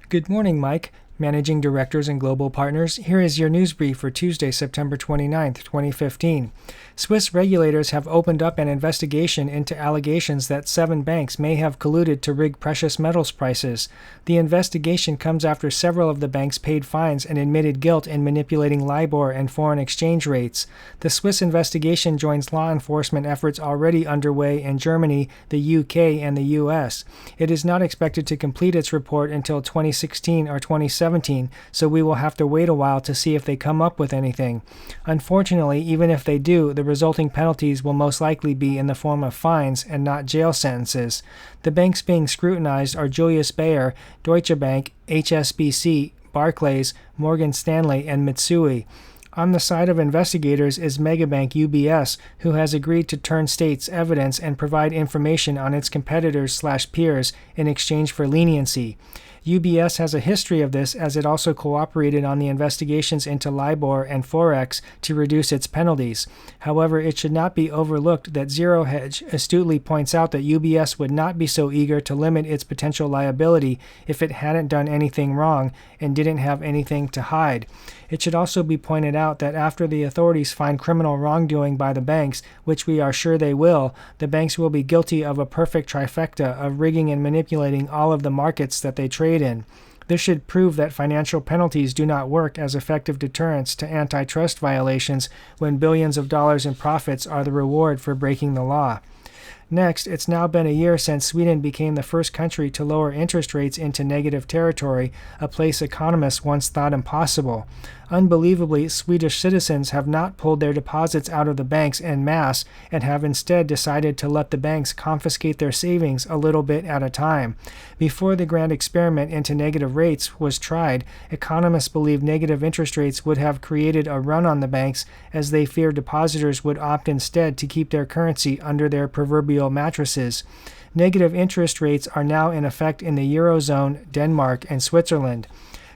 Good morning, Mike, Managing Directors and Global Partners. Here is your news brief for Tuesday, September 29th, 2015. Swiss regulators have opened up an investigation into allegations that 7 banks may have colluded to rig precious metals prices. The investigation comes after several of the banks paid fines and admitted guilt in manipulating LIBOR and foreign exchange rates. The Swiss investigation joins law enforcement efforts already underway in Germany, the UK, and the US. It is not expected to complete its report until 2016 or 2017, so we will have to wait a while to see if they come up with anything. Unfortunately, even if they do, the resulting penalties will most likely be in the form of fines and not jail sentences. The banks being scrutinized are Julius Baer, Deutsche Bank, HSBC, Barclays, Morgan Stanley, and Mitsui. On the side of investigators is megabank UBS, who has agreed to turn state's evidence and provide information on its competitors/peers in exchange for leniency. UBS has a history of this, as it also cooperated on the investigations into LIBOR and Forex to reduce its penalties. However, it should not be overlooked that Zero Hedge astutely points out that UBS would not be so eager to limit its potential liability if it hadn't done anything wrong and didn't have anything to hide. It should also be pointed out that after the authorities find criminal wrongdoing by the banks, which we are sure they will, the banks will be guilty of a perfect trifecta of rigging and manipulating all of the markets that they trade in. This should prove that financial penalties do not work as effective deterrents to antitrust violations when billions of dollars in profits are the reward for breaking the law. Next, it's now been a year since Sweden became the first country to lower interest rates into negative territory, a place economists once thought impossible. Unbelievably, Swedish citizens have not pulled their deposits out of the banks en masse and have instead decided to let the banks confiscate their savings a little bit at a time. Before the grand experiment into negative rates was tried, economists believed negative interest rates would have created a run on the banks, as they feared depositors would opt instead to keep their currency under their proverbial mattresses. Negative interest rates are now in effect in the Eurozone, Denmark, and Switzerland.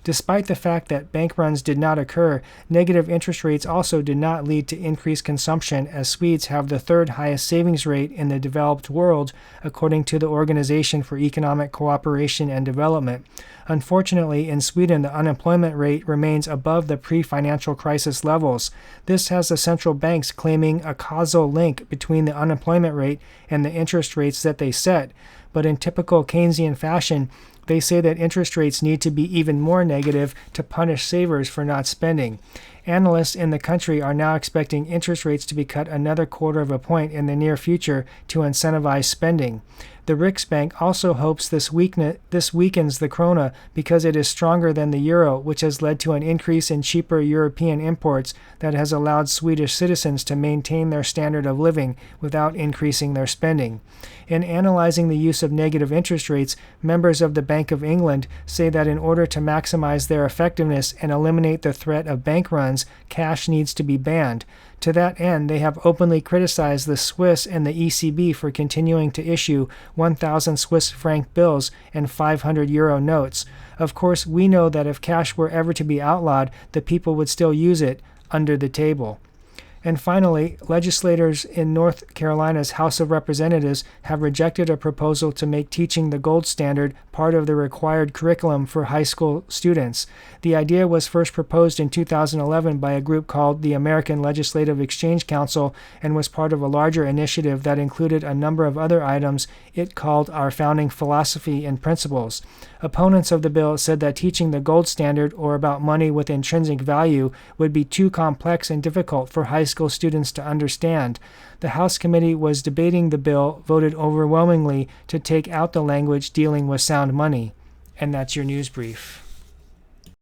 Despite the fact that bank runs did not occur, negative interest rates also did not lead to increased consumption, as Swedes have the 3rd highest savings rate in the developed world, according to the Organization for Economic Cooperation and Development. Unfortunately, in Sweden, the unemployment rate remains above the pre-financial crisis levels. This has the central banks claiming a causal link between the unemployment rate and the interest rates that they set. But in typical Keynesian fashion, they say that interest rates need to be even more negative to punish savers for not spending. Analysts in the country are now expecting interest rates to be cut another 1/4 point in the near future to incentivize spending. The Riksbank also hopes this weakens the krona because it is stronger than the euro, which has led to an increase in cheaper European imports that has allowed Swedish citizens to maintain their standard of living without increasing their spending. In analyzing the use of negative interest rates, members of the Bank of England say that in order to maximize their effectiveness and eliminate the threat of bank runs, cash needs to be banned. To that end, they have openly criticized the Swiss and the ECB for continuing to issue 1,000 Swiss franc bills and 500 euro notes. Of course, we know that if cash were ever to be outlawed, the people would still use it under the table. And finally, legislators in North Carolina's House of Representatives have rejected a proposal to make teaching the gold standard part of the required curriculum for high school students. The idea was first proposed in 2011 by a group called the American Legislative Exchange Council and was part of a larger initiative that included a number of other items it called Our Founding Philosophy and Principles. Opponents of the bill said that teaching the gold standard, or about money with intrinsic value, would be too complex and difficult for high school students to understand. The House committee was debating the bill, voted overwhelmingly to take out the language dealing with sound money. And that's your news brief.